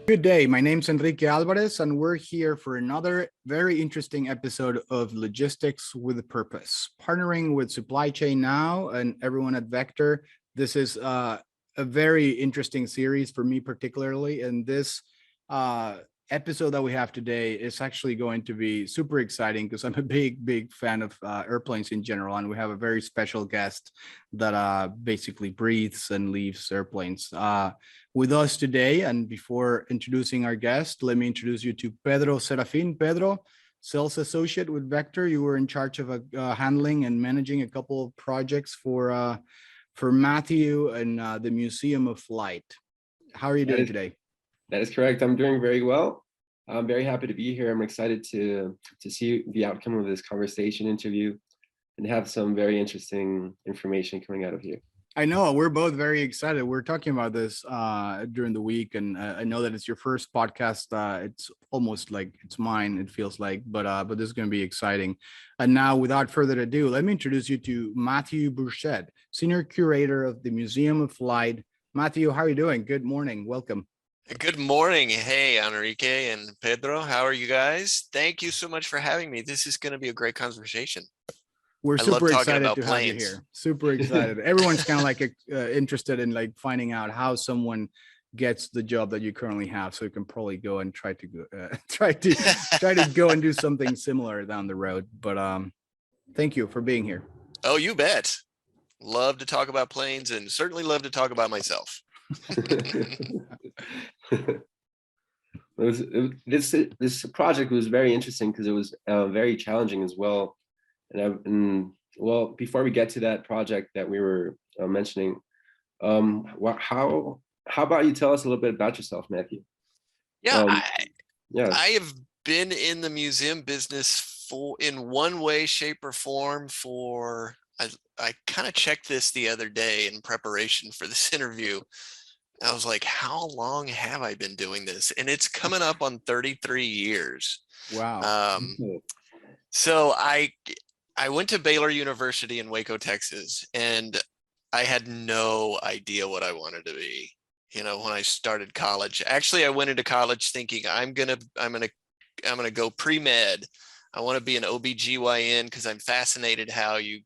Good day. My name's Enrique Alvarez, and we're here for another very interesting episode of Logistics with a Purpose, partnering with Supply Chain Now and everyone at Vector. This is a very interesting series for me, particularly. And this episode that we have today is actually going to be super exciting because I'm a big fan of airplanes in general. And we have a very special guest that basically breathes and leaves airplanes. With us today. And before introducing our guest, let me introduce you to Pedro Serafin. Pedro, sales associate with Vector. You were in charge of handling and managing a couple of projects for Matthew and the Museum of Flight. How are you doing today? That is correct. I'm doing very well. I'm very happy to be here. I'm excited to see the outcome of this conversation interview and have some very interesting information coming out of here. I know we're both very excited. We're talking about this during the week, and I know that it's your first podcast. It's almost like it's mine. It feels like, but this is going to be exciting. And now, without further ado, let me introduce you to Matthew Burchette, Senior Curator of the Museum of Flight. Matthew, how are you doing? Good morning. Welcome. Good morning. Hey, Enrique and Pedro. How are you guys? Thank you so much for having me. This is going to be a great conversation. We're super excited to have you here. Super excited. Everyone's kind of like interested in like finding out how someone gets the job that you currently have, so you can probably go and try to go and do something similar down the road. But thank you for being here. Oh, you bet. Love to talk about planes and certainly love to talk about myself. This project was very interesting because it was very challenging as well. And well, before we get to that project that we were mentioning, how about you tell us a little bit about yourself, Matthew? Yeah, I have been in the museum business in one way, shape, or form for. I kind of checked this the other day in preparation for this interview. I was like, how long have I been doing this? And it's coming up on 33 years. Wow. So I went to Baylor University in Waco, Texas, and I had no idea what I wanted to be, when I started college. Actually, I went into college thinking I'm going to go pre-med. I want to be an OBGYN because I'm fascinated how you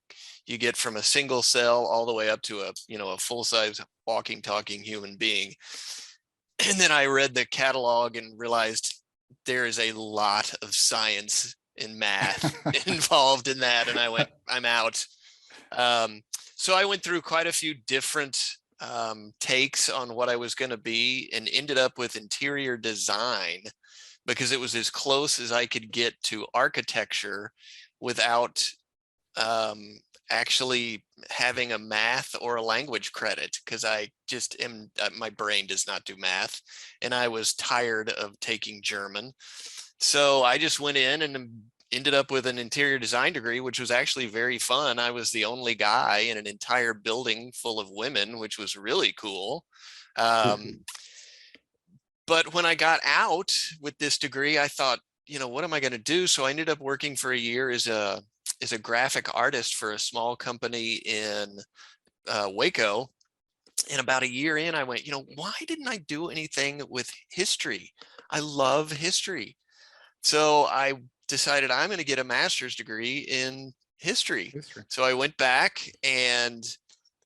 get from a single cell all the way up to a full-size walking, talking human being. And then I read the catalog and realized there is a lot of science in math involved in that, and I went, I'm out. So I went through quite a few different takes on what I was going to be, and ended up with interior design because it was as close as I could get to architecture without actually having a math or a language credit, because I just my brain does not do math, and I was tired of taking German. So I just went in and ended up with an interior design degree, which was actually very fun. I was the only guy in an entire building full of women, which was really cool. But when I got out with this degree, I thought, what am I going to do? So I ended up working for a year as a graphic artist for a small company in Waco. And about a year in, I went, why didn't I do anything with history? I love history. So I decided I'm going to get a master's degree in history. So I went back and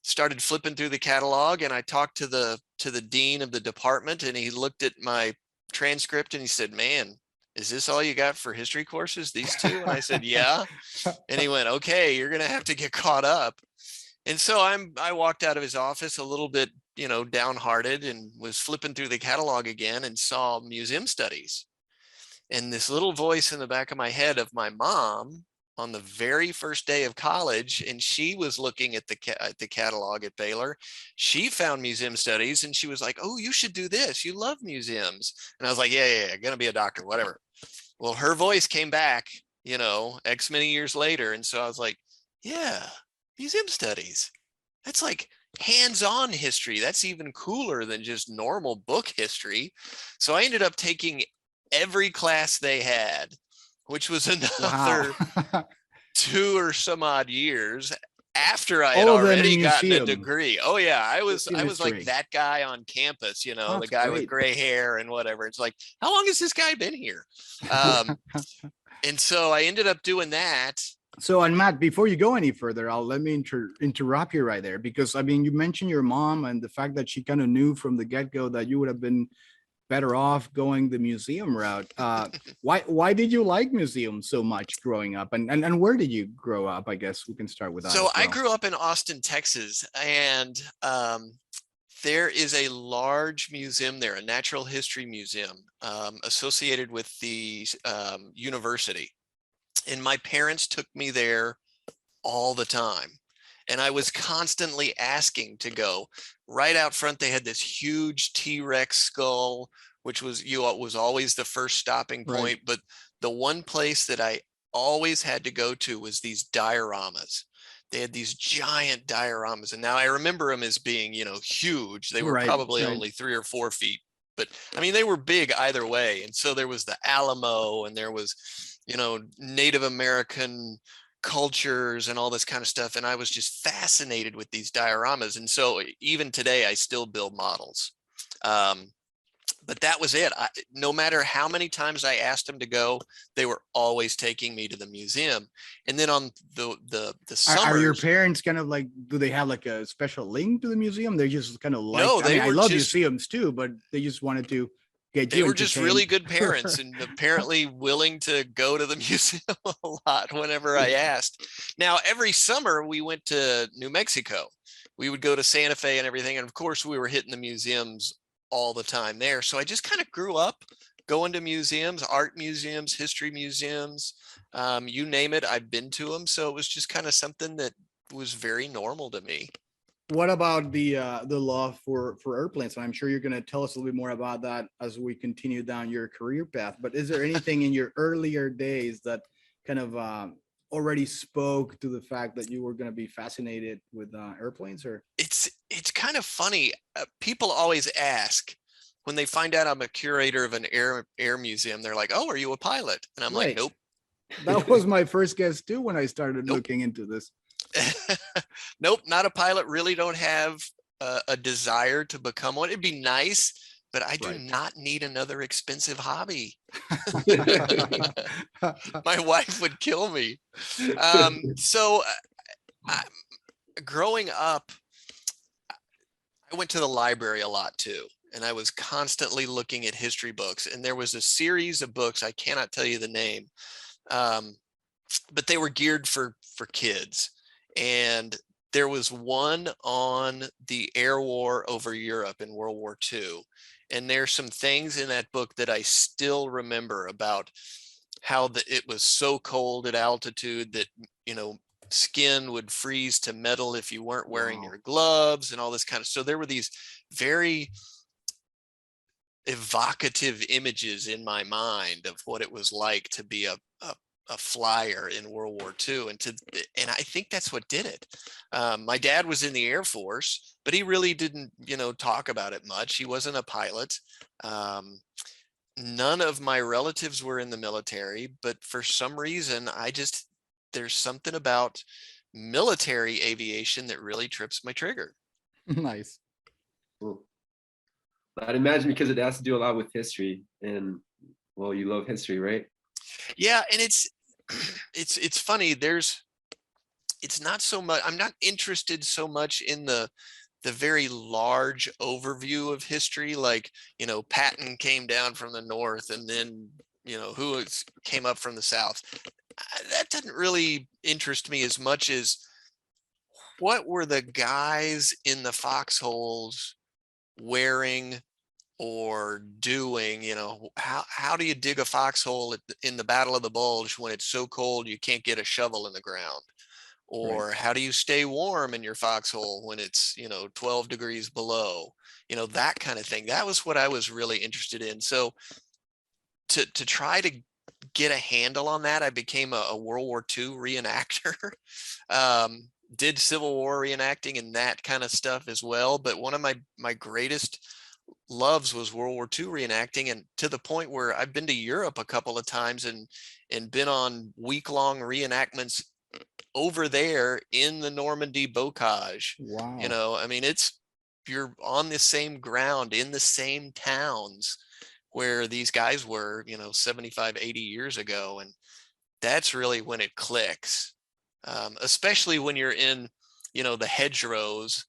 started flipping through the catalog, and I talked to the dean of the department, and he looked at my transcript and he said, "Man, is this all you got for history courses, these two?" And I said, "Yeah." And he went, "Okay, you're going to have to get caught up." And so I walked out of his office a little bit, downhearted, and was flipping through the catalog again and saw museum studies. And this little voice in the back of my head of my mom on the very first day of college, and she was looking at the catalog at Baylor. She found museum studies, and she was like, "Oh, you should do this. You love museums." And I was like, yeah, gonna be a doctor, whatever. Well, her voice came back, X many years later. And so I was like, yeah, museum studies. That's like hands-on history. That's even cooler than just normal book history. So I ended up taking every class they had, which was another 2 or some odd years. after I had All of them in already gotten a museum. degree. Oh yeah, I was like History. that guy on campus, you know, Oh, the that's guy with great. gray hair and whatever. It's like, how long has this guy been here? Um, and so I ended up doing that. So, and Matt, before you go any further, I'll let me interrupt you right there because I mean, you mentioned your mom and the fact that she kind of knew from the get-go that you would have been better off going the museum route. Why did you like museums so much growing up, and where did you grow up? I guess we can start with that. So as I well. grew up in Austin, Texas, and there is a large museum there, a natural history museum associated with the university. And my parents took me there all the time. And I was constantly asking to go. Right out front, they had this huge T-Rex skull, which was always the first stopping point. Right. But the one place that I always had to go to was these dioramas. They had these giant dioramas. And now I remember them as being, you know, huge. They were Right, probably right. only 3 or 4 feet. But I mean, they were big either way. And so there was the Alamo, and there was, you know, Native American cultures and all this kind of stuff. And I was just fascinated with these dioramas. And so even today, I still build models. But that was it. No matter how many times I asked them to go, they were always taking me to the museum. And then on the summers, Are your parents kind of like? Do they have like a special link to the museum? They're just kind of like. No, I they mean, I were love just museums too, but they just wanted to get they you were just entertained. really good parents and apparently willing to go to the museum a lot whenever I asked. Now, every summer we went to New Mexico. We would go to Santa Fe and everything. And of course, we were hitting the museums all the time there. So I just kind of grew up going to museums, art museums, history museums, you name it, I've been to them. So it was just kind of something that was very normal to me. What about the love for airplanes? And I'm sure you're going to tell us a little bit more about that as we continue down your career path. But is there anything in your earlier days that kind of already spoke to the fact that you were going to be fascinated with airplanes? Or It's kind of funny. People always ask when they find out I'm a curator of an air museum. They're like, "Oh, are you a pilot?" And I'm like, right. "Nope." That was my first guess too when I started Nope. looking into this. Nope, not a pilot. Really don't have a desire to become one. It'd be nice, but I do Right. not need another expensive hobby. My wife would kill me. So growing up, I went to the library a lot too, and I was constantly looking at history books. And there was a series of books, I cannot tell you the name, but they were geared for kids. And there was one on the air war over Europe in World War II. And there's some things in that book that I still remember about how it was so cold at altitude that, you know, skin would freeze to metal if you weren't wearing Wow. your gloves and all this kind of. So there were these very evocative images in my mind of what it was like to be a flyer in World War II, and I think that's what did it. My dad was in the Air Force, but he really didn't, you know, talk about it much. He wasn't a pilot. None of my relatives were in the military, but for some reason, there's something about military aviation that really trips my trigger. Nice. Cool. I'd imagine because it has to do a lot with history, and well, you love history, right? Yeah, and it's funny. It's not so much. I'm not interested so much in the very large overview of history, like, you know, Patton came down from the north, and then, you know, who came up from the south. That doesn't really interest me as much as what were the guys in the foxholes wearing or doing. You know, how do you dig a foxhole in the Battle of the Bulge when it's so cold you can't get a shovel in the ground? Or Right. how do you stay warm in your foxhole when it's, you know, 12 degrees below? You know, that kind of thing. That was what I was really interested in. So to try to get a handle on that, I became a World War II reenactor. Did Civil War reenacting and that kind of stuff as well. But one of my greatest loves was World War II reenacting, and to the point where I've been to Europe a couple of times and been on week-long reenactments over there in the Normandy bocage. Wow. You know, I mean, you're on the same ground in the same towns where these guys were, you know, 75, 80 years ago. And that's really when it clicks, especially when you're in, you know, the hedgerows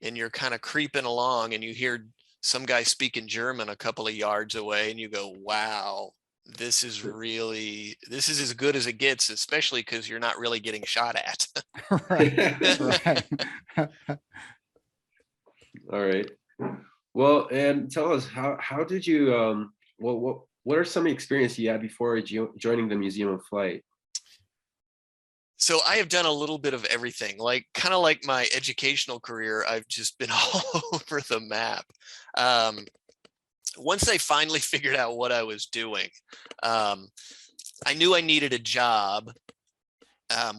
and you're kind of creeping along and you hear some guy speaking German a couple of yards away and you go, wow, this is as good as it gets, especially because you're not really getting shot at. Right. Right. All right. Well, and tell us, how did you what are some experience you had before joining the Museum of Flight? So I have done a little bit of everything, like kind of like my educational career. I've just been all over the map. Once I finally figured out what I was doing, I knew I needed a job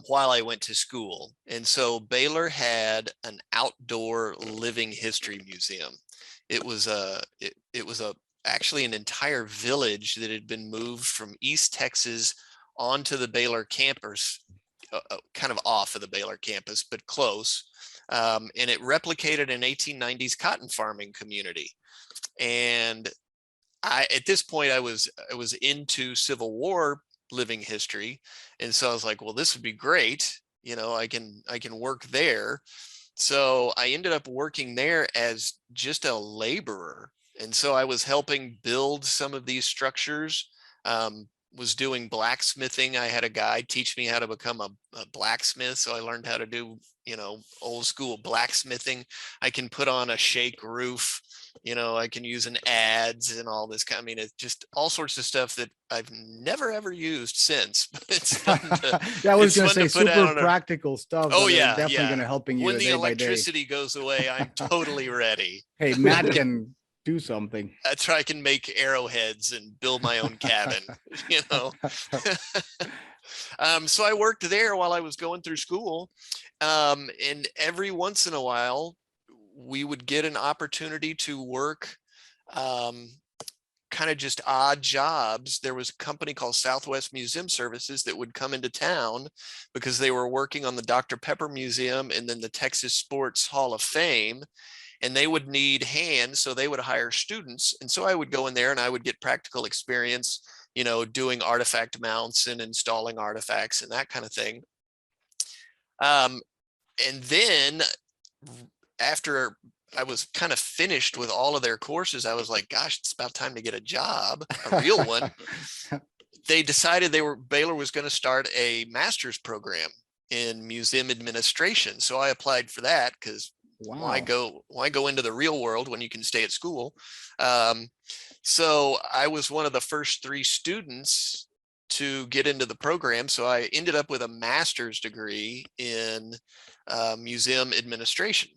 while I went to school. And so Baylor had an outdoor living history museum. It was actually an entire village that had been moved from East Texas onto the Baylor campus, kind of off of the Baylor campus, but close. And it replicated an 1890s cotton farming community. And at this point, I was into Civil War living history. And so I was like, well, this would be great. You know, I can work there. So I ended up working there as just a laborer. And so I was helping build some of these structures, was doing blacksmithing. I had a guy teach me how to become a blacksmith. So I learned how to do, you know, old school blacksmithing. I can put on a shake roof, you know, I can use an adze and all this kind. I mean, it's just all sorts of stuff that I've never ever used since. But it's fun to, Yeah, I was going to say put out super on a, practical stuff. oh that are yeah, definitely yeah. going to helping you When the day by day. electricity goes away, I'm totally ready. Hey, Matt can do something. That's how I can make arrowheads and build my own cabin, you know. So I worked there while I was going through school. And every once in a while, we would get an opportunity to work kind of just odd jobs. There was a company called Southwest Museum Services that would come into town because they were working on the Dr. Pepper Museum and then the Texas Sports Hall of Fame. And they would need hands, so they would hire students. And so I would go in there and I would get practical experience, you know, doing artifact mounts and installing artifacts and that kind of thing. And then after I was kind of finished with all of their courses, I was like, gosh, it's about time to get a job, a real one. They decided Baylor was going to start a master's program in museum administration. So I applied for that because Wow. Why go into the real world when you can stay at school? So I was one of the first 3 students to get into the program. So I ended up with a master's degree in museum administration.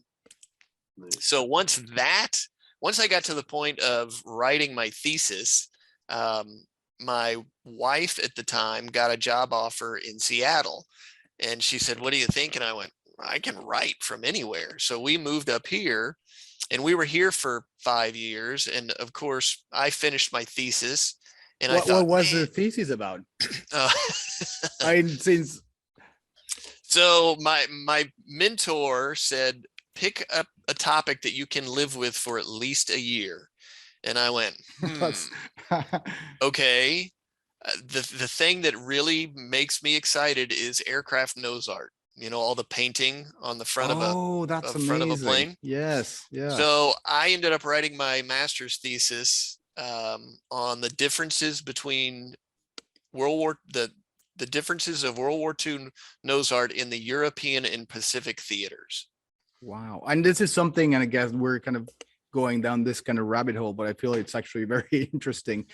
Nice. So once I got to the point of writing my thesis, my wife at the time got a job offer in Seattle. And she said, what do you think? And I went, I can write from anywhere. So we moved up here and we were here for 5 years. And of course, I finished my thesis. And what was the thesis about? So my mentor said, pick up a topic that you can live with for at least a year. And I went, okay. The thing that really makes me excited is aircraft nose art. You know, all the painting on the front of a plane. Yes. Yeah. So I ended up writing my master's thesis on the differences between the differences of World War II nose art in the European and Pacific theaters. Wow. And this is something, and I guess we're kind of going down this kind of rabbit hole, but I feel it's actually very interesting.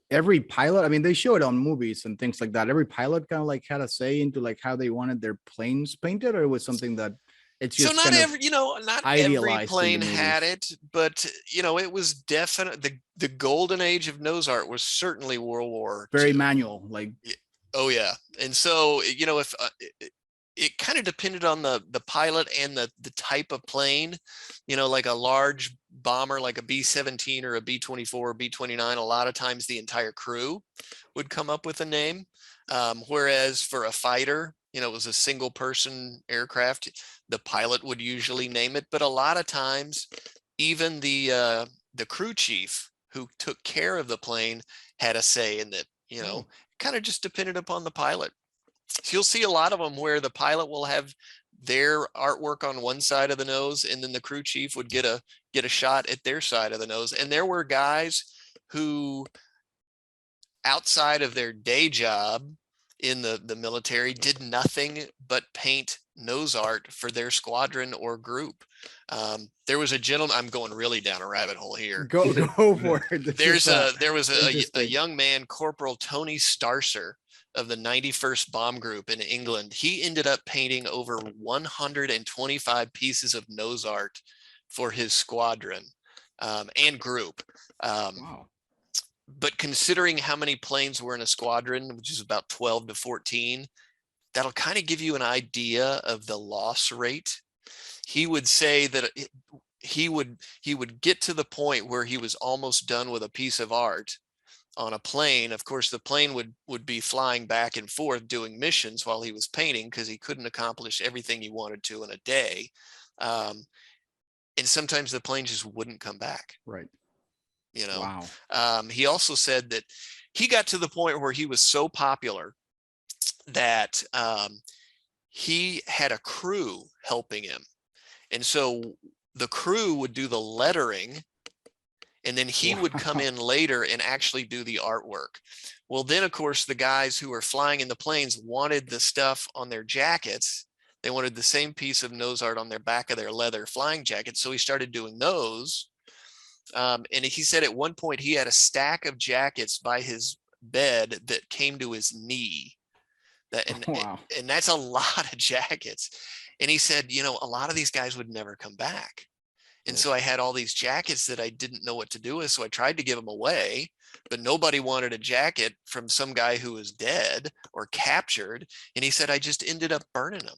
Every pilot, I mean, they show it on movies and things like that. Every pilot kind of like had a say into like how they wanted their planes painted, or it was something that it's just so not every plane had it, but you know, it was definitely the golden age of nose art was certainly World War II. Very manual, like. Oh yeah, and so you know, if it kind of depended on the pilot and the type of plane, you know, like a large bomber like a B-17 or a B-24 or B-29, a lot of times the entire crew would come up with a name, whereas for a fighter, it was a single person aircraft, the pilot would usually name it, but a lot of times even the crew chief who took care of the plane had a say in it. Kind of just depended upon the pilot. So you'll see a lot of them where the pilot will have their artwork on one side of the nose, and then the crew chief would get a shot at their side of the nose. And there were guys who, outside of their day job in the military, did nothing but paint nose art for their squadron or group. There was a gentleman, I'm going really down a rabbit hole here. Go for it. There was a young man, Corporal Tony Starcer of the 91st Bomb Group in England. He ended up painting over 125 pieces of nose art for his squadron and group. Wow. But considering how many planes were in a squadron, which is about 12 to 14, that'll kind of give you an idea of the loss rate. He would say that he would get to the point where he was almost done with a piece of art on a plane. Of course, the plane would be flying back and forth doing missions while he was painting, because he couldn't accomplish everything he wanted to in a day. And sometimes the plane just wouldn't come back. Right. Wow. He also said that he got to the point where he was so popular that he had a crew helping him. And so the crew would do the lettering, and then he would come in later and actually do the artwork. Well, then, of course, the guys who were flying in the planes wanted the stuff on their jackets. They wanted the same piece of nose art on their back of their leather flying jackets. So he started doing those. And he said at one point he had a stack of jackets by his bed that came to his knee. And that's a lot of jackets. And he said, a lot of these guys would never come back. And so I had all these jackets that I didn't know what to do with. So I tried to give them away, but nobody wanted a jacket from some guy who was dead or captured. And he said, I just ended up burning them.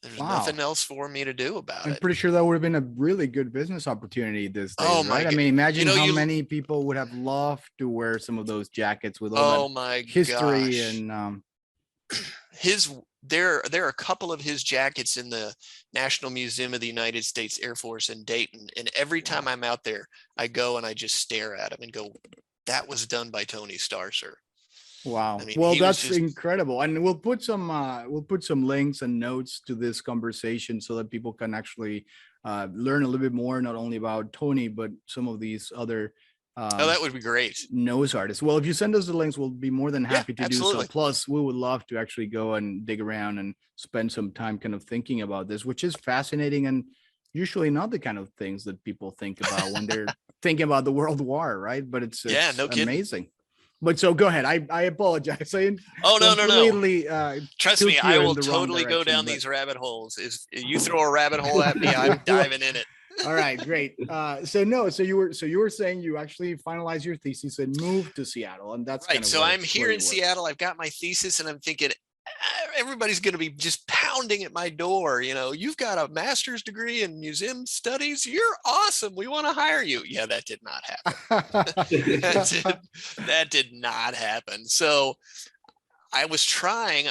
There's nothing else for me to do about it. I'm pretty sure that would have been a really good business opportunity this day. Oh my right? I mean, imagine how many people would have loved to wear some of those jackets with all that history gosh. And there are a couple of his jackets in the National Museum of the United States Air Force in Dayton. And every time I'm out there, I go and I just stare at them and go, that was done by Tony Starcer. Wow. I mean, that's incredible. And we'll put some links and notes to this conversation so that people can actually learn a little bit more, not only about Tony, but some of these other that would be great. Nose artists. Well, if you send us the links, we'll be more than happy to absolutely. do so. Plus, we would love to actually go and dig around and spend some time kind of thinking about this, which is fascinating and usually not the kind of things that people think about when they're thinking about the World War, right? But it's no amazing. Kidding. But so go ahead. I apologize. No. Trust me, I will totally go down these rabbit holes. If you throw a rabbit hole at me, I'm diving in it. All right, great. So you were saying you actually finalized your thesis and moved to Seattle, and that's right. So I'm here in Seattle. I've got my thesis, and I'm thinking everybody's going to be just pounding at my door. You've got a master's degree in museum studies. You're awesome. We want to hire you. Yeah, that did not happen. that did not happen. So I was trying,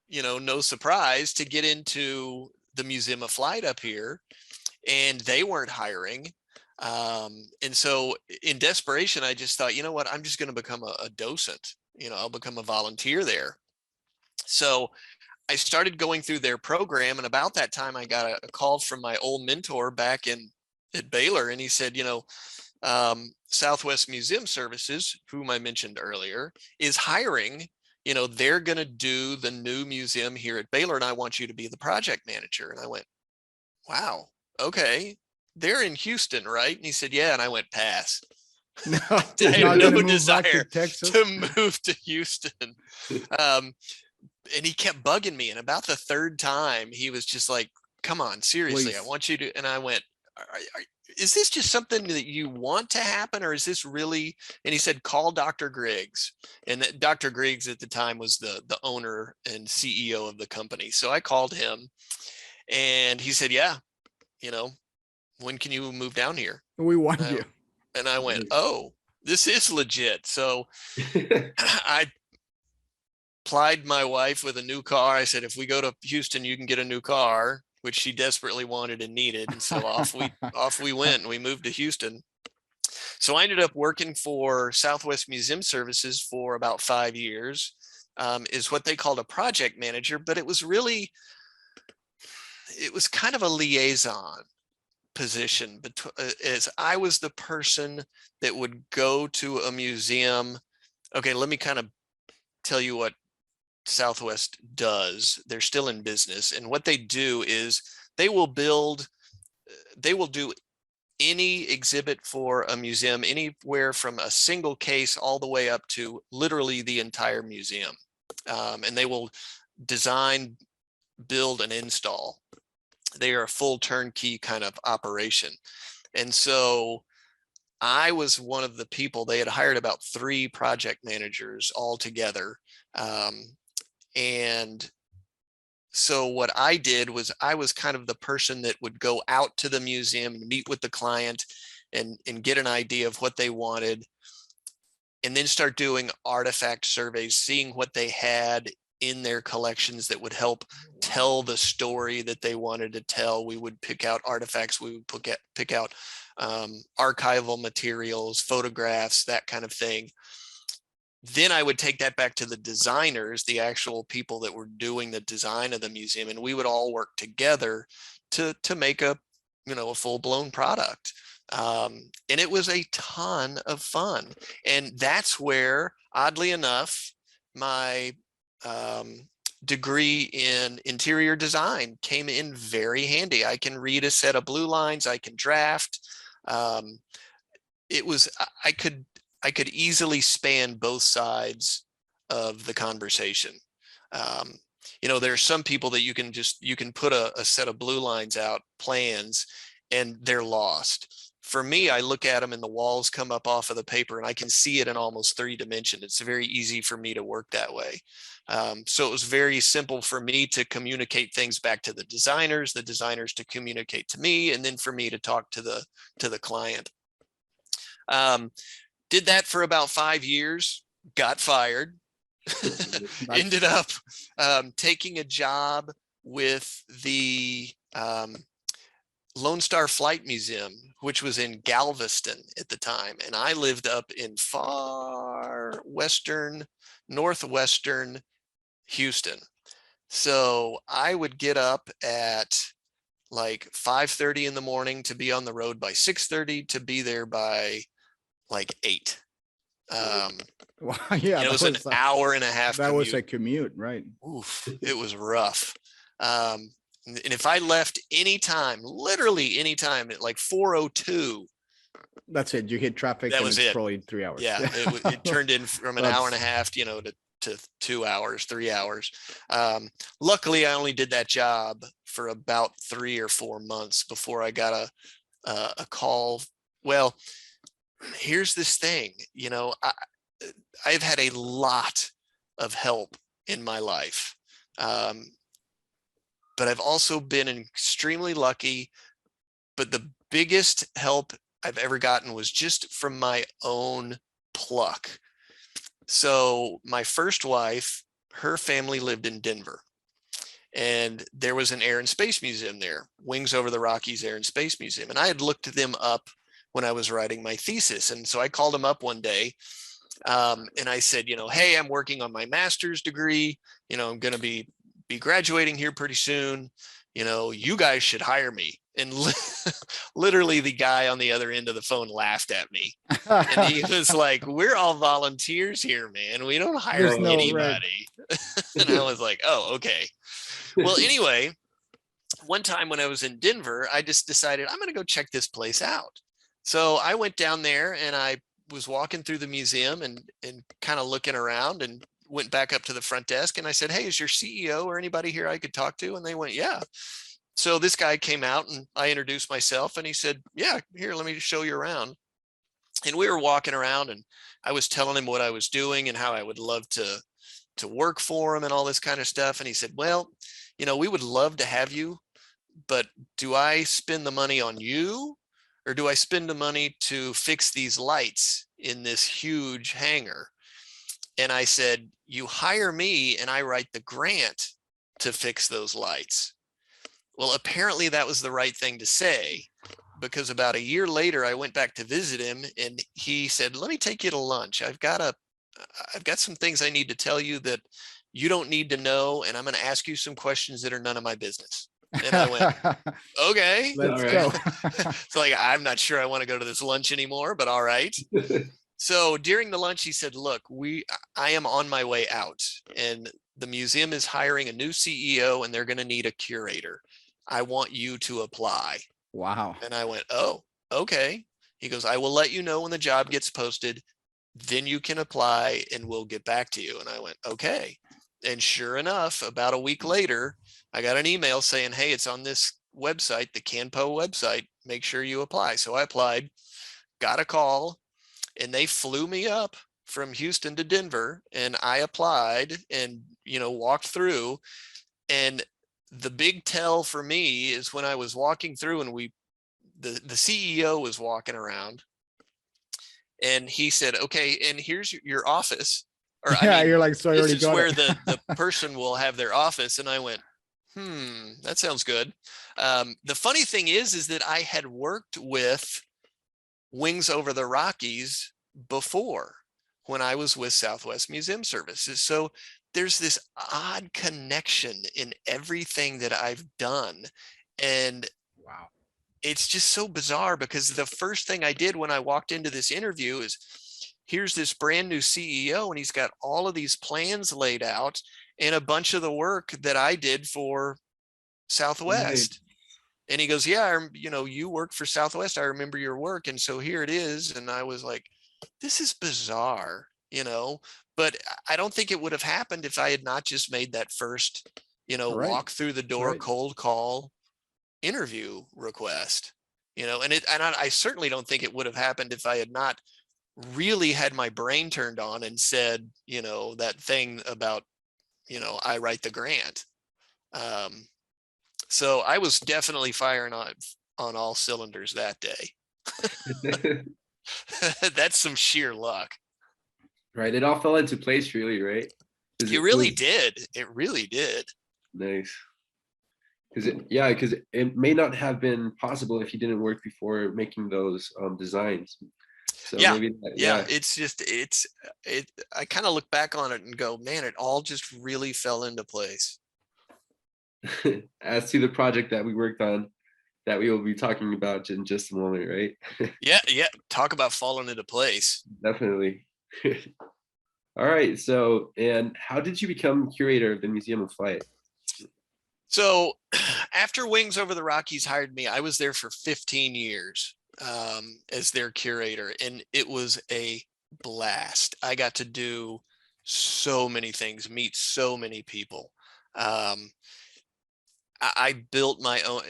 no surprise, to get into the Museum of Flight up here, and they weren't hiring. And so in desperation, I just thought, you know what, I'm just going to become a docent. I'll become a volunteer there. So I started going through their program, and about that time I got a call from my old mentor back at Baylor, and he said, Southwest Museum Services, whom I mentioned earlier, is hiring. They're going to do the new museum here at Baylor, and I want you to be the project manager. And I went, wow, okay. They're in Houston, right? And he said, yeah. And I went, pass. No, I had no desire to move to Houston. And he kept bugging me. And about the third time, he was just like, come on, seriously, please. I want you to. And I went, is this just something that you want to happen, or is this really? And he said, call Dr. Griggs. And Dr. Griggs at the time was the owner and CEO of the company. So I called him, and he said, yeah, when can you move down here? We want you. And I went, oh, this is legit. So I plied my wife with a new car. I said, if we go to Houston, you can get a new car, which she desperately wanted and needed. And so off we went, and we moved to Houston. So I ended up working for Southwest Museum Services for about 5 years, is what they called a project manager, but it was kind of a liaison position, as I was the person that would go to a museum. Okay, let me kind of tell you what Southwest does. They're still in business, and what they do is they will do any exhibit for a museum, anywhere from a single case all the way up to literally the entire museum. And they will design, build, and install. They are a full turnkey kind of operation. And so I was one of the people. They had hired about 3 project managers all together. And so what I did was I was kind of the person that would go out to the museum and meet with the client and get an idea of what they wanted, and then start doing artifact surveys, seeing what they had in their collections that would help tell the story that they wanted to tell. We would pick out artifacts, we would pick out archival materials, photographs, that kind of thing. Then I would take that back to the designers, the actual people that were doing the design of the museum, and we would all work together to make a full-blown product. And it was a ton of fun. And that's where, oddly enough, my degree in interior design came in very handy. I can read a set of blue lines, I can draft. I could easily span both sides of the conversation. There are some people that you can put a set of blue lines out, plans, and they're lost. For me, I look at them and the walls come up off of the paper and I can see it in almost 3 dimensions. It's very easy for me to work that way. So it was very simple for me to communicate things back to the designers to communicate to me, and then for me to talk to the client. Did that for about 5 years, got fired, ended up taking a job with the Lone Star Flight Museum, which was in Galveston at the time. And I lived up in northwestern Houston. So I would get up at like 5:30 in the morning to be on the road by 6:30 to be there by like 8. Wow, yeah, it was an hour and a half. That was a commute, right? Oof, it was rough. And if I left anytime, literally anytime at like 4:02, that's it. You hit traffic. That was it. Probably 3 hours. Yeah, it turned in from an hour and a half, to 2 hours, 3 hours. Luckily, I only did that job for about 3 or 4 months before I got a call. Well, here's this thing, I've had a lot of help in my life. But I've also been extremely lucky. But the biggest help I've ever gotten was just from my own pluck. So my first wife, her family lived in Denver. And there was an Air and Space Museum there, Wings Over the Rockies Air and Space Museum. And I had looked them up when I was writing my thesis. And so I called them up one day and I said, hey, I'm working on my master's degree. I'm going to be graduating here pretty soon. You guys should hire me. And literally the guy on the other end of the phone laughed at me. And he was like, we're all volunteers here, man. We don't hire anybody. And I was like, oh, okay. Well, anyway, one time when I was in Denver, I just decided I'm going to go check this place out. So I went down there and I was walking through the museum and kind of looking around, and went back up to the front desk and I said, hey, is your CEO or anybody here I could talk to? And they went, yeah. So this guy came out and I introduced myself and he said, yeah, here, let me just show you around. And we were walking around and I was telling him what I was doing and how I would love to work for him and all this kind of stuff. And he said, well, we would love to have you, but do I spend the money on you, or do I spend the money to fix these lights in this huge hangar? And I said, you hire me and I write the grant to fix those lights. Well, apparently that was the right thing to say, because about a year later, I went back to visit him and he said, let me take you to lunch. I've got some things I need to tell you that you don't need to know. And I'm going to ask you some questions that are none of my business. And I went, okay. Let's All go. So like, I'm not sure I want to go to this lunch anymore, but all right. So during the lunch, he said, look, I am on my way out and the museum is hiring a new CEO and they're going to need a curator. I want you to apply. Wow. And I went, oh, okay. He goes, I will let you know when the job gets posted. Then you can apply and we'll get back to you. And I went, okay. And sure enough, about a week later, I got an email saying, hey, it's on this website, the Canpo website. Make sure you apply. So I applied, got a call, and they flew me up from Houston to Denver. And I applied and, walked through. And the big tell for me is when I was walking through and the CEO was walking around and he said, okay, and here's your office. Or yeah, you're like, so I this already is got where it. the person will have their office. And I went, that sounds good. The funny thing is that I had worked with Wings Over the Rockies before when I was with Southwest Museum Services. So there's this odd connection in everything that I've done. And Wow. it's just so bizarre because the first thing I did when I walked into this interview is here's this brand new CEO and he's got all of these plans laid out and a bunch of the work that I did for Southwest. Right. And he goes, yeah, you work for Southwest. I remember your work. And so here it is. And I was like, this is bizarre, but I don't think it would have happened if I had not just made that first, Right. walk through the door, Right. cold call interview request, and I certainly don't think it would have happened if I had not really had my brain turned on and said, that thing about, I write the grant. So I was definitely firing on all cylinders that day. That's some sheer luck. Right. It all fell into place, really, right? It really did. It really did. Nice. Because it may not have been possible if you didn't work before making those designs. So yeah, maybe it's just I kind of look back on it and go, man, it all just really fell into place. As to the project that we worked on that we will be talking about in just a moment, right? yeah talk about falling into place. Definitely. All right, so and how did you become curator of the Museum of Flight? So after Wings Over the Rockies hired me, I was there for 15 years as their curator, and it was a blast. I got to do so many things, meet so many people. I built my own.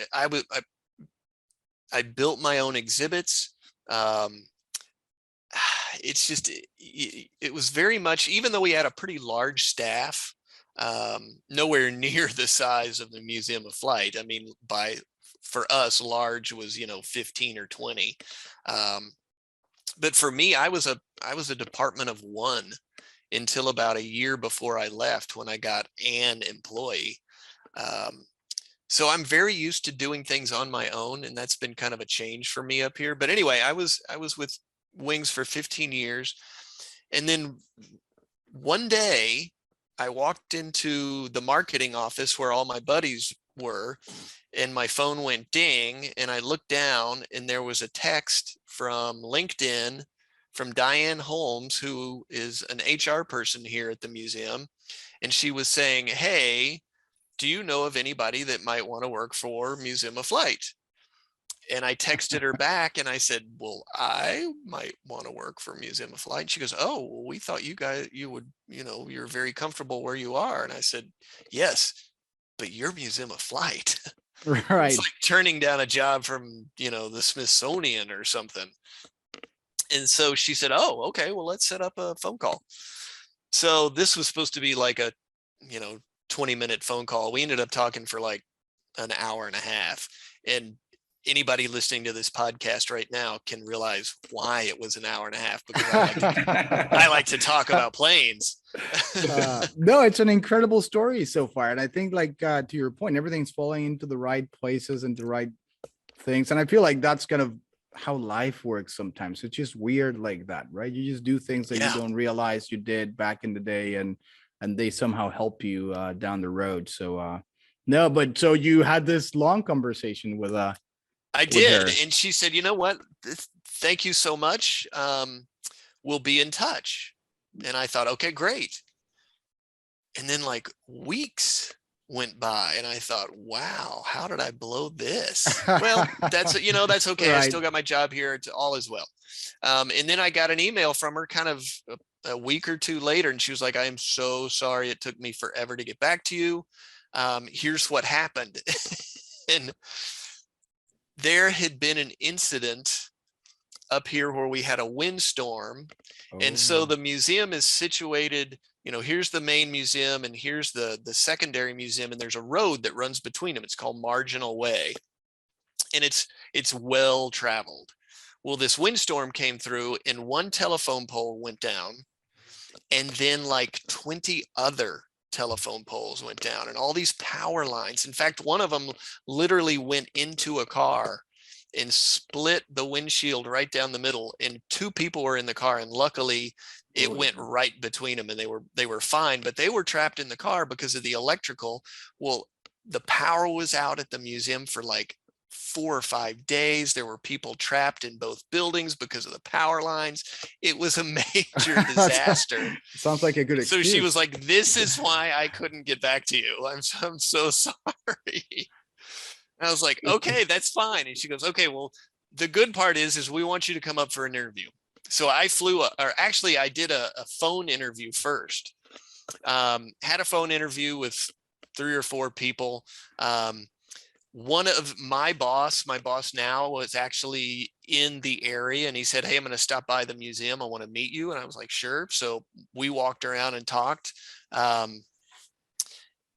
I built my own exhibits. It's just it was very much, even though we had a pretty large staff, nowhere near the size of the Museum of Flight. I mean, for us, large was 15 or 20. But for me, I was a department of one until about a year before I left, when I got an employee. So I'm very used to doing things on my own, and that's been kind of a change for me up here. But anyway, I was with Wings for 15 years. And then one day I walked into the marketing office where all my buddies were, and my phone went ding, and I looked down and there was a text from LinkedIn from Diane Holmes, who is an HR person here at the museum. And she was saying, hey, do you know of anybody that might want to work for Museum of Flight? And I texted her back and I said, well, I might want to work for Museum of Flight. And she goes, oh, well, we thought you would, you're very comfortable where you are. And I said, yes, but you're Museum of Flight. Right. It's like turning down a job from, the Smithsonian or something. And so she said, oh, okay, well, let's set up a phone call. So this was supposed to be like a, 20-minute phone call. We ended up talking for like an hour and a half. And anybody listening to this podcast right now can realize why it was an hour and a half, because I like to talk about planes. No, it's an incredible story so far. And I think like to your point, everything's falling into the right places and the right things. And I feel like that's kind of how life works sometimes. It's just weird like that, right? You just do things that you don't realize you did back in the day, and they somehow help you down the road. So no, but so you had this long conversation with I did. And she said, you know what? Thank you so much. We'll be in touch. And I thought, okay, great. And then like weeks went by and I thought, wow, how did I blow this? Well, that's okay. Right. I still got my job here. It's all is well. And then I got an email from her kind of a week or two later. And she was like, I am so sorry. It took me forever to get back to you. Here's what happened. And there had been an incident up here where we had a windstorm. Oh. And so the museum is situated, here's the main museum and here's the secondary museum, and there's a road that runs between them. It's called Marginal Way. And it's well traveled. Well, this windstorm came through and one telephone pole went down, and then like 20 other telephone poles went down, and all these power lines. In fact, one of them literally went into a car and split the windshield right down the middle, and 2 people were in the car, and luckily it went right between them and they were fine, but they were trapped in the car because of the electrical. Well, the power was out at the museum for like 4 or 5 days. There were people trapped in both buildings because of the power lines. It was a major disaster. Sounds like a good excuse. So she was like, this is why I couldn't get back to you. I'm so sorry. And I was like, okay, that's fine. And she goes, okay, well, the good part is we want you to come up for an interview. So I flew, or actually I did a phone interview first. Had a phone interview with 3 or 4 people. One of my boss now was actually in the area, and he said, hey, I'm going to stop by the museum. I want to meet you. And I was like, sure. So we walked around and talked. And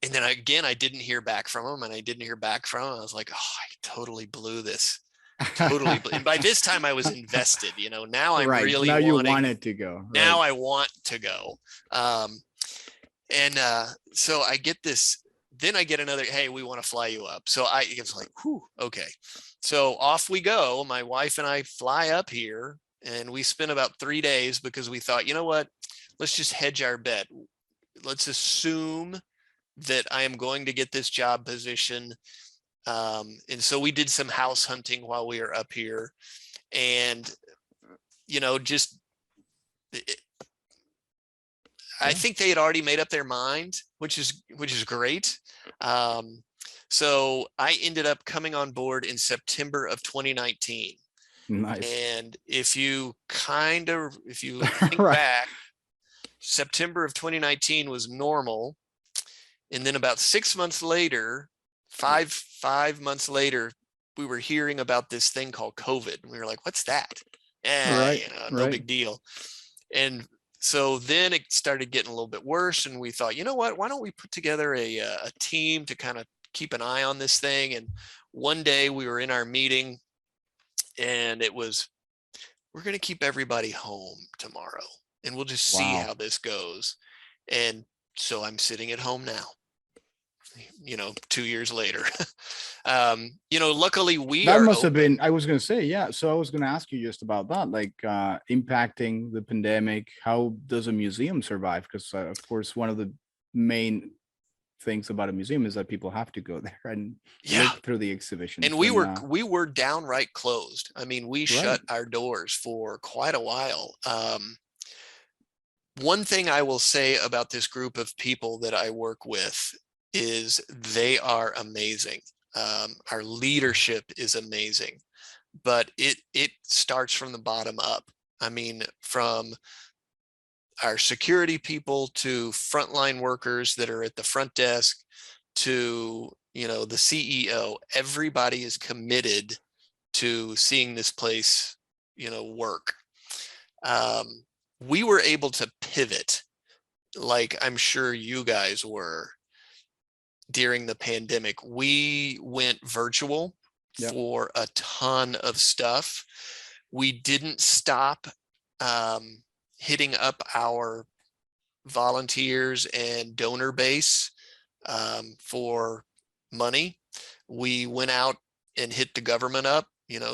then again, I didn't hear back from him, and I didn't hear back from him. I was like, oh, I totally blew this. And by this time I was invested, now I'm right. really now you wanted to go. Right. Now I want to go. So I get this, then I get another, hey, we want to fly you up. So I was like, whew, okay. So off we go. My wife and I fly up here, and we spent about 3 days because we thought, you know what, let's just hedge our bet. Let's assume that I am going to get this job position. And so we did some house hunting while we were up here, and, I think they had already made up their mind, which is great. So I ended up coming on board in September of 2019. Nice. And if you think back, September of 2019 was normal. And then about 6 months later, five months later, we were hearing about this thing called COVID. And we were like, what's that? No big deal. And so then it started getting a little bit worse. And we thought, you know what, why don't we put together a team to kind of keep an eye on this thing? And one day we were in our meeting, and it was, we're going to keep everybody home tomorrow, and we'll just see how this goes. And so I'm sitting at home now, 2 years later. Luckily that must have been, I was going to say, yeah. So I was going to ask you just about that, like impacting the pandemic. How does a museum survive? Because of course, one of the main things about a museum is that people have to go there and look through the exhibitions. And we were downright closed. I mean, we shut our doors for quite a while. One thing I will say about this group of people that I work with is they are amazing. Our leadership is amazing, but it starts from the bottom up. I mean, from our security people to frontline workers that are at the front desk to, the CEO, everybody is committed to seeing this place, work. We were able to pivot, like I'm sure you guys were. During the pandemic, we went virtual. Yeah. for a ton of stuff. We didn't stop hitting up our volunteers and donor base for money. We went out and hit the government up,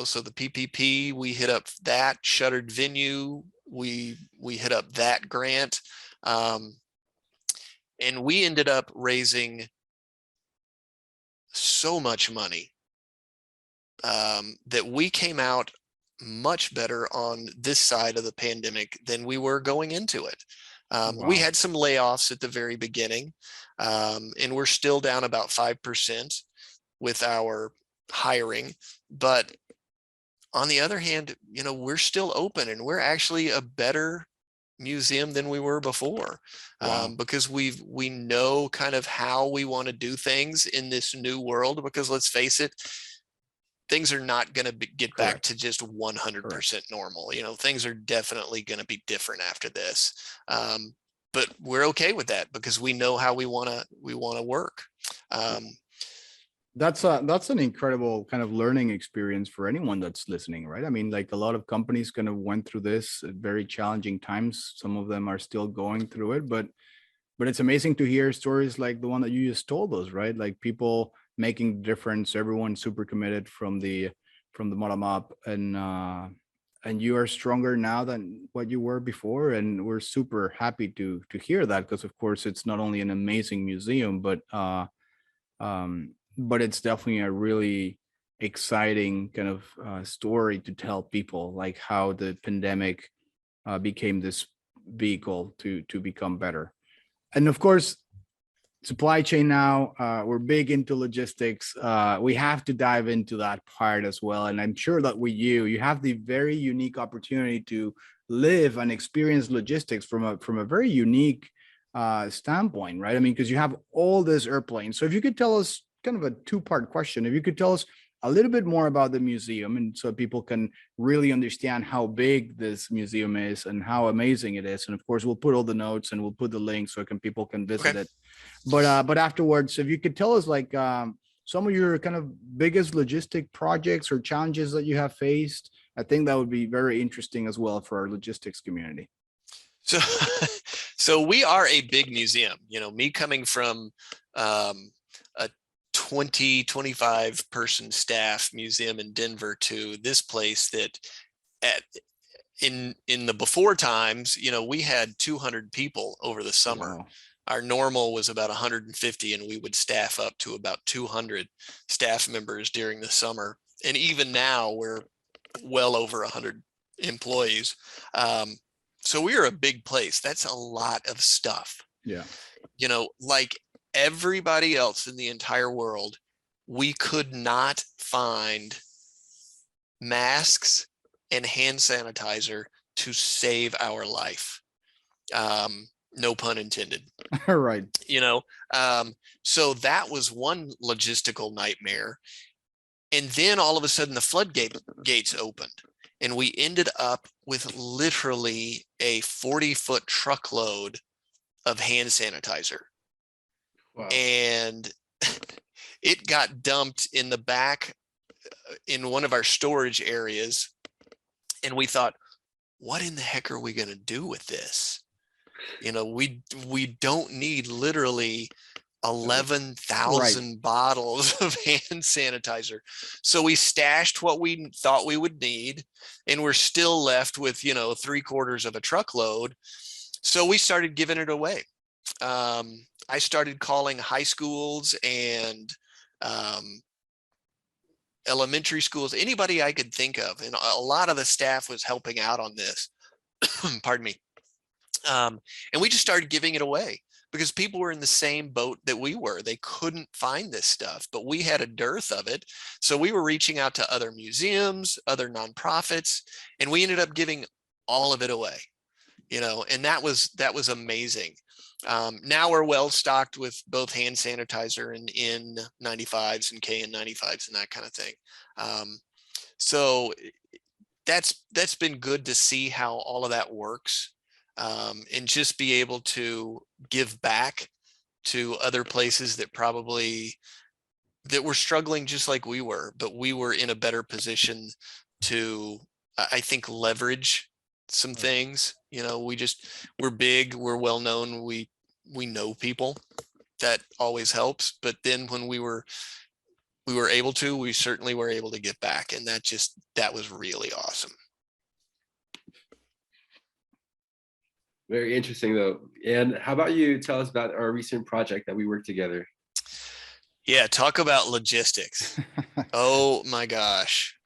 so the PPP, we hit up that. Shuttered venue, we hit up that grant. And we ended up raising so much money that we came out much better on this side of the pandemic than we were going into it. We Wow. had some layoffs at the very beginning, and we're still down about 5% with our hiring. But on the other hand, we're still open, and we're actually a better museum than we were before. Wow. Because we know kind of how we want to do things in this new world, because let's face it, things are not going to get back Correct. to just 100% normal. Things are definitely going to be different after this. But we're okay with that because we know how we want to work. That's an incredible kind of learning experience for anyone that's listening, right? I mean, like a lot of companies kind of went through this at very challenging times. Some of them are still going through it, but it's amazing to hear stories like the one that you just told us, right? Like people making the difference, everyone super committed from the bottom up, and you are stronger now than what you were before, and we're super happy to hear that, because of course it's not only an amazing museum, but it's definitely a really exciting kind of story to tell people, like how the pandemic became this vehicle to become better. And of course, supply chain now, we're big into logistics. We have to dive into that part as well. And I'm sure that with you have the very unique opportunity to live and experience logistics from a very unique standpoint, right? I mean, because you have all this airplanes. So if you could tell us, kind of a two-part question, if you could tell us a little bit more about the museum, and so people can really understand how big this museum is and how amazing it is. And of course, we'll put all the notes and we'll put the links so people can visit Okay. it. But afterwards, if you could tell us like some of your kind of biggest logistic projects or challenges that you have faced, I think that would be very interesting as well for our logistics community. So, so we are a big museum. Me coming from a 25 person staff museum in Denver to this place that in the before times, we had 200 people over the summer. Wow. Our normal was about 150, and we would staff up to about 200 staff members during the summer. And even now we're well over 100 employees. So we are a big place. That's a lot of stuff. Yeah. Like everybody else in the entire world, we could not find masks and hand sanitizer to save our life. No pun intended. Right. So that was one logistical nightmare. And then all of a sudden the floodgates opened, and we ended up with literally a 40-foot truckload of hand sanitizer. Wow. And it got dumped in the back in one of our storage areas. And we thought, what in the heck are we going to do with this? We don't need literally 11,000 bottles of hand sanitizer. So we stashed what we thought we would need, and we're still left with, 3/4 of a truckload. So we started giving it away. I started calling high schools and elementary schools, anybody I could think of. And a lot of the staff was helping out on this. Pardon me. And we just started giving it away because people were in the same boat that we were. They couldn't find this stuff, but we had a dearth of it. So we were reaching out to other museums, other nonprofits, and we ended up giving all of it away, and that was amazing. Now we're well stocked with both hand sanitizer and N95s and KN95s and that kind of thing. So that's been good to see how all of that works, and just be able to give back to other places that probably that were struggling just like we were, but we were in a better position to, I think, leverage some Right. things. You know, we're big, we're well known, we know people. That always helps. But then when we were able to, we certainly were able to get back, and that was really awesome. Very interesting though. And how about you tell us about our recent project that we worked together? Yeah, talk about logistics. Oh my gosh.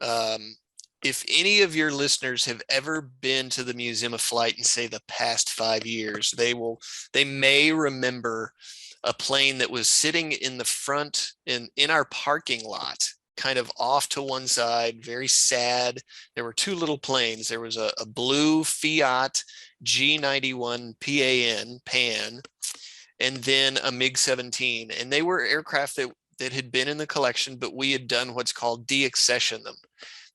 If any of your listeners have ever been to the Museum of Flight in, say, the past 5 years, they may remember a plane that was sitting in the front in our parking lot, kind of off to one side, very sad. There were two little planes. There was a blue Fiat G91 PAN, and then a MiG-17. And they were aircraft that had been in the collection, but we had done what's called de-accession them.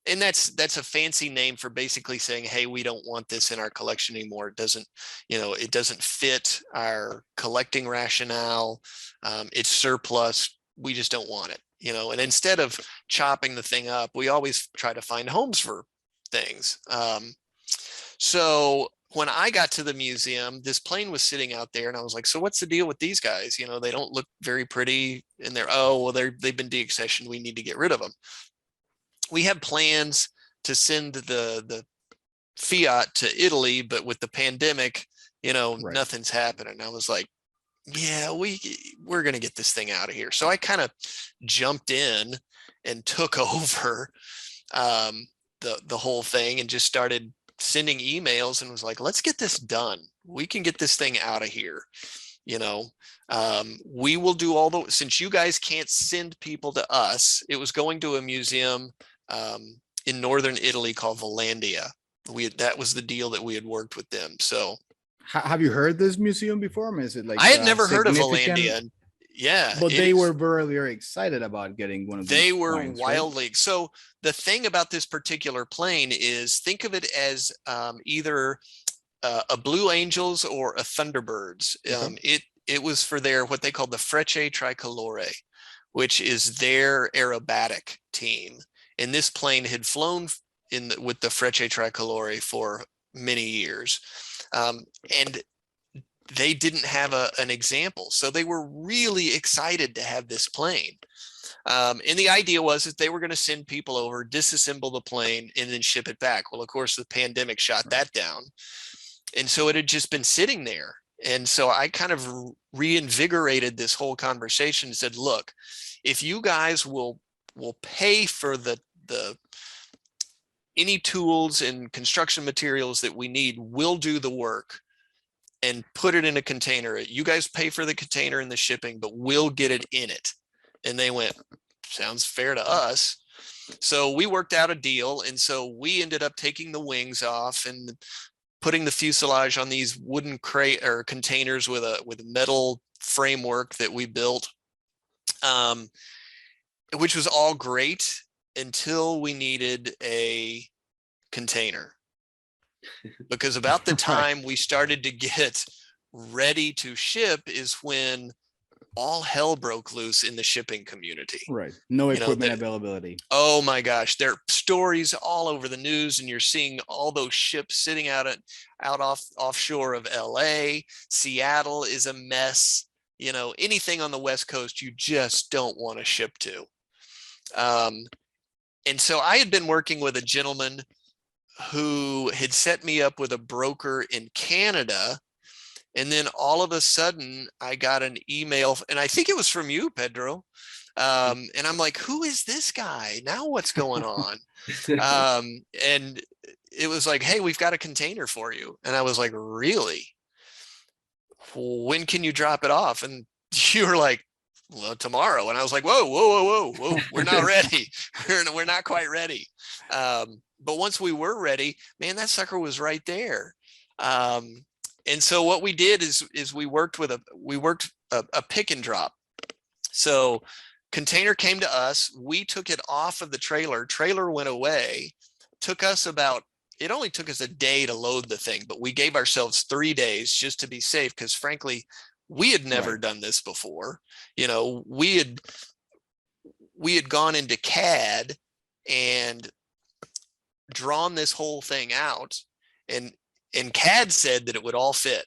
And that's a fancy name for basically saying, hey, we don't want this in our collection anymore. It doesn't fit our collecting rationale. It's surplus. We just don't want it. And instead of chopping the thing up, we always try to find homes for things. So when I got to the museum, this plane was sitting out there, and I was like, so what's the deal with these guys? They don't look very pretty, and they've been de-accessioned. We need to get rid of them. We have plans to send the Fiat to Italy, but with the pandemic, Right. nothing's happening. I was like, yeah, we're going to get this thing out of here. So I kind of jumped in and took over the whole thing and just started sending emails and was like, let's get this done. We can get this thing out of here. We will do since you guys can't send people to us, it was going to a museum in northern Italy called Volandia. That was the deal that we had worked with them. So Have you heard this museum before? I mean, is it like I had never heard of significant? Volandia. Yeah, But they were very excited about getting one of these. They were planes, wildly. right? So the thing about this particular plane is, think of it as either a Blue Angels or a Thunderbirds. Okay. It was for what they call the Frecce Tricolore, which is their aerobatic team. And this plane had flown with the Frecce Tricolore for many years. And they didn't have an example. So they were really excited to have this plane. And the idea was that they were going to send people over, disassemble the plane, and then ship it back. Well, of course, the pandemic shot that down. And so it had just been sitting there. And so I kind of reinvigorated this whole conversation and said, look, if you guys will pay for any tools and construction materials that we need, we'll do the work and put it in a container. You guys pay for the container and the shipping, but we'll get it in it. And they went, sounds fair to us. So we worked out a deal. And so we ended up taking the wings off and putting the fuselage on these wooden crate or containers with a metal framework that we built, which was all great until we needed a container. Because about the time we started to get ready to ship is when all hell broke loose in the shipping community. Right. No equipment availability. Oh my gosh, there are stories all over the news, and you're seeing all those ships sitting out offshore of LA. Seattle is a mess. Anything on the West Coast you just don't want to ship to. And so I had been working with a gentleman who had set me up with a broker in Canada. And then all of a sudden I got an email, and I think it was from you, Pedro. And I'm like, who is this guy? Now what's going on? And it was like, hey, we've got a container for you. And I was like, really? When can you drop it off? And you were like, well, tomorrow. And I was like, whoa, we're not ready. We're not quite ready. But once we were ready, man, that sucker was right there. And so what we did is we worked a pick and drop. So container came to us. We took it off of the trailer. Trailer went away. It only took us a day to load the thing, but we gave ourselves 3 days just to be safe, because frankly, we had never done this before. We we had gone into CAD and drawn this whole thing out, and CAD said that it would all fit.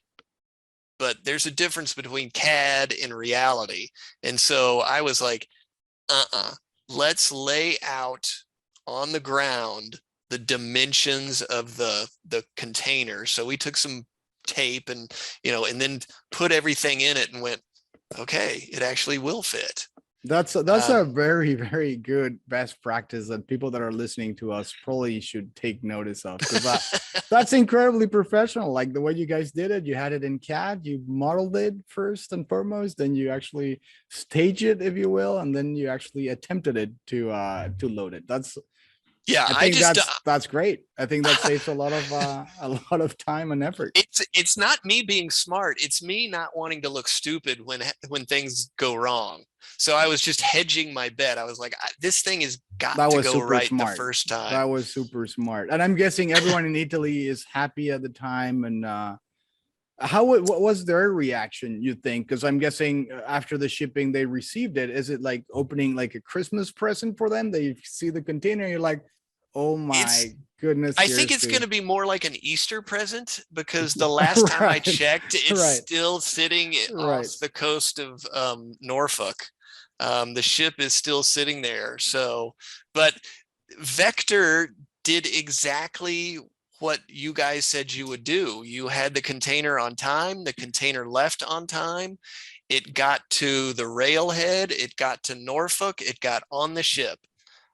But there's a difference between CAD and reality. And so I was like, let's lay out on the ground the dimensions of the container. So we took some tape and, and then put everything in it and went, okay, it actually will fit. That's a very, very good best practice that people that are listening to us probably should take notice of, because that's incredibly professional. Like the way you guys did it, you had it in CAD, you modeled it first and foremost, then you actually stage it, if you will, and then you actually attempted it to load it. I think that's great. I think that saves a lot of time and effort. It's not me being smart. It's me not wanting to look stupid when things go wrong. So I was just hedging my bet. I was like, this thing has got to go right the first time. That was super smart. And I'm guessing everyone in Italy is happy at the time. And what was their reaction, you think? Because I'm guessing after the shipping, they received it. Is it like opening like a Christmas present for them? They see the container, and you're like, oh my goodness. I think it's going to be more like an Easter present, because the last time I checked, it's still sitting off the coast of Norfolk. The ship is still sitting there. So, but Vector did exactly what you guys said you would do. You had the container on time, the container left on time. It got to the railhead, it got to Norfolk, it got on the ship.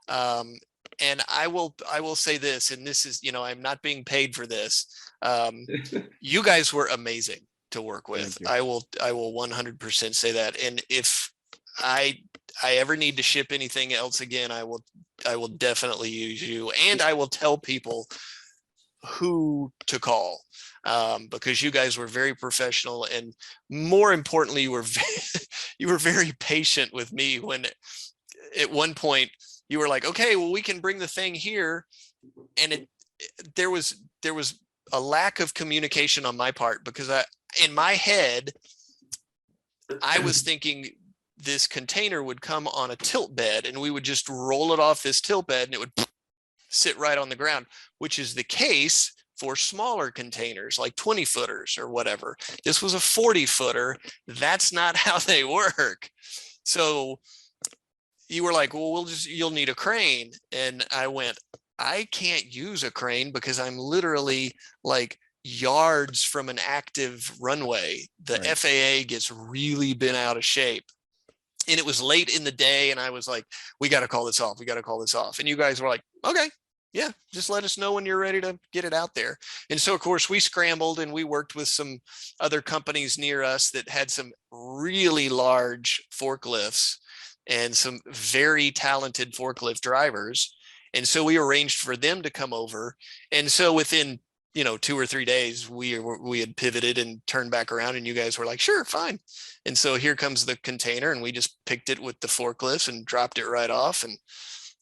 And I will say this, and this is, I'm not being paid for this. You guys were amazing to work with. I will 100% say that. And if I ever need to ship anything else again, I will definitely use you, and I will tell people who to call, because you guys were very professional, and more importantly, you were very patient with me when at one point you were like, okay, well, we can bring the thing here. And there was a lack of communication on my part, because in my head, I was thinking this container would come on a tilt bed and we would just roll it off this tilt bed and it would sit right on the ground, which is the case for smaller containers like 20 footers or whatever. This was a 40 footer. That's not how they work. So you were like, well, you'll need a crane. And I went, I can't use a crane because I'm literally like yards from an active runway. The FAA gets really bent out of shape. And it was late in the day, and I was like, we got to call this off. We got to call this off. And you guys were like, okay, yeah, just let us know when you're ready to get it out there. And so, of course, we scrambled and we worked with some other companies near us that had some really large forklifts and some very talented forklift drivers. And so we arranged for them to come over. And so within 2 or 3 days, we had pivoted and turned back around, and you guys were like, sure, fine. And so here comes the container, and we just picked it with the forklifts and dropped it right off. And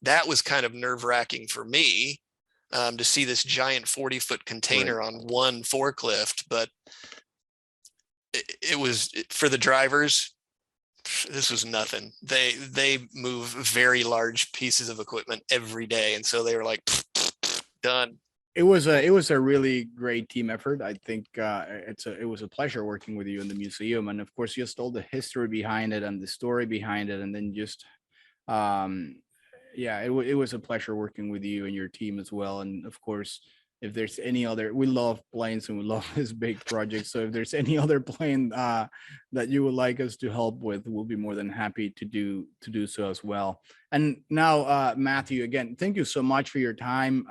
that was kind of nerve-wracking for me, to see this giant 40-foot container on one forklift. But it was, for the drivers, this was nothing. They move very large pieces of equipment every day. And so they were like, done. It was a really great team effort. I think it was a pleasure working with you in the museum, and of course, just all the history behind it and the story behind it, and then just it was a pleasure working with you and your team as well. And of course, if there's any other, we love planes and we love this big project. So if there's any other plane that you would like us to help with, we'll be more than happy to do so as well. And now, Matthew, again, thank you so much for your time.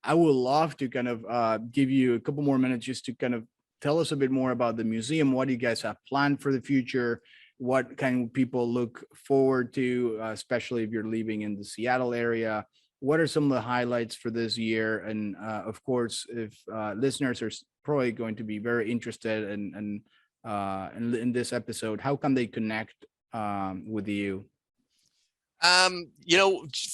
I would love to kind of give you a couple more minutes just to kind of tell us a bit more about the museum. What do you guys have planned for the future? What kind of people look forward to, especially if you're leaving in the Seattle area? What are some of the highlights for this year? And of course, if listeners are probably going to be very interested in this episode, how can they connect with you?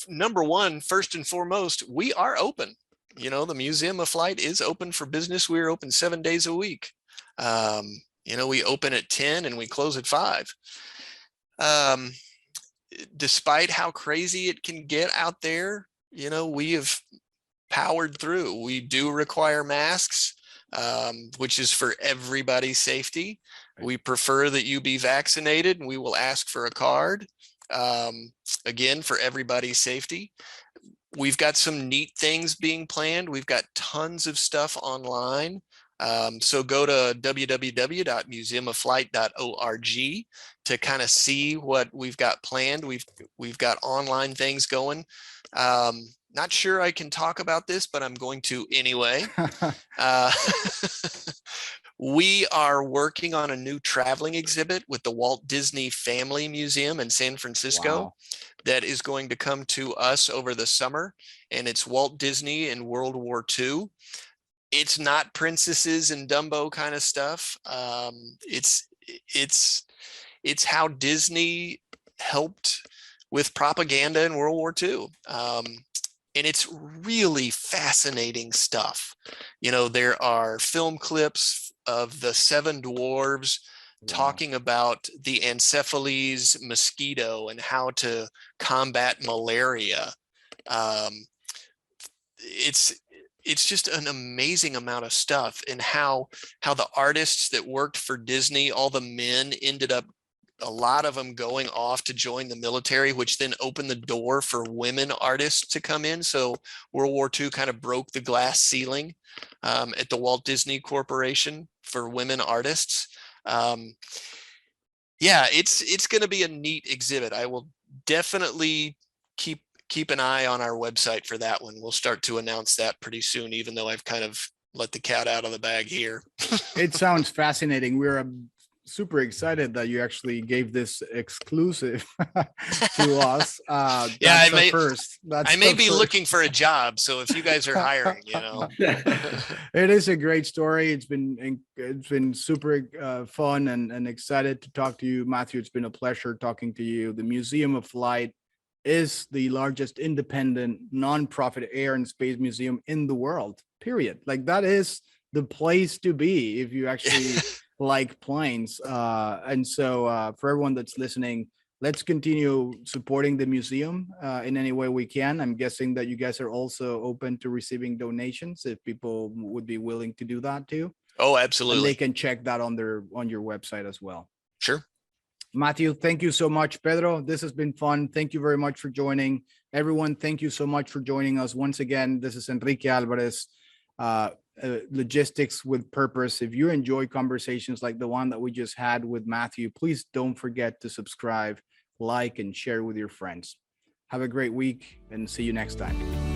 Number one, first and foremost, we are open. The Museum of Flight is open for business. We're open 7 days a week. We open at 10 and we close at 5. despite how crazy it can get out there, we have powered through. We do require masks, which is for everybody's safety. We prefer that you be vaccinated, and we will ask for a card, again, for everybody's safety. We've got some neat things being planned. We've got tons of stuff online. So go to www.museumofflight.org to kind of see what we've got planned. We've got online things going. Not sure I can talk about this, but I'm going to anyway. We are working on a new traveling exhibit with the Walt Disney Family Museum in San Francisco. Wow. That is going to come to us over the summer, and it's Walt Disney in World War II. It's not princesses and Dumbo kind of stuff. It's how Disney helped with propaganda in World War II. And it's really fascinating stuff. There are film clips of the Seven Dwarves talking about the Encephales mosquito and how to combat malaria. It's just an amazing amount of stuff, and how the artists that worked for Disney, all the men ended up, a lot of them going off to join the military, which then opened the door for women artists to come in. So World War II kind of broke the glass ceiling at the Walt Disney Corporation for women artists. Yeah, it's going to be a neat exhibit. I will definitely keep an eye on our website for that one. We'll start to announce that pretty soon, even though I've kind of let the cat out of the bag here. It sounds fascinating. We're super excited that you actually gave this exclusive to us. Yeah, I may be looking for a job, so if you guys are hiring, It is a great story. It's been super fun and excited to talk to you, Matthew. It's been a pleasure talking to you. The Museum of Flight is the largest independent nonprofit air and space museum in the world, period. Like, that is the place to be if you actually like planes. And so for everyone that's listening, let's continue supporting the museum in any way we can. I'm guessing that you guys are also open to receiving donations if people would be willing to do that too. Oh, And absolutely. they can check that on your website as well. Sure. Matthew, thank you so much. Pedro, this has been fun. Thank you very much for joining. Everyone, thank you so much for joining us. Once again, this is Enrique Alvarez, Logistics with Purpose. If you enjoy conversations like the one that we just had with Matthew, please don't forget to subscribe, like, and share with your friends. Have a great week, and see you next time.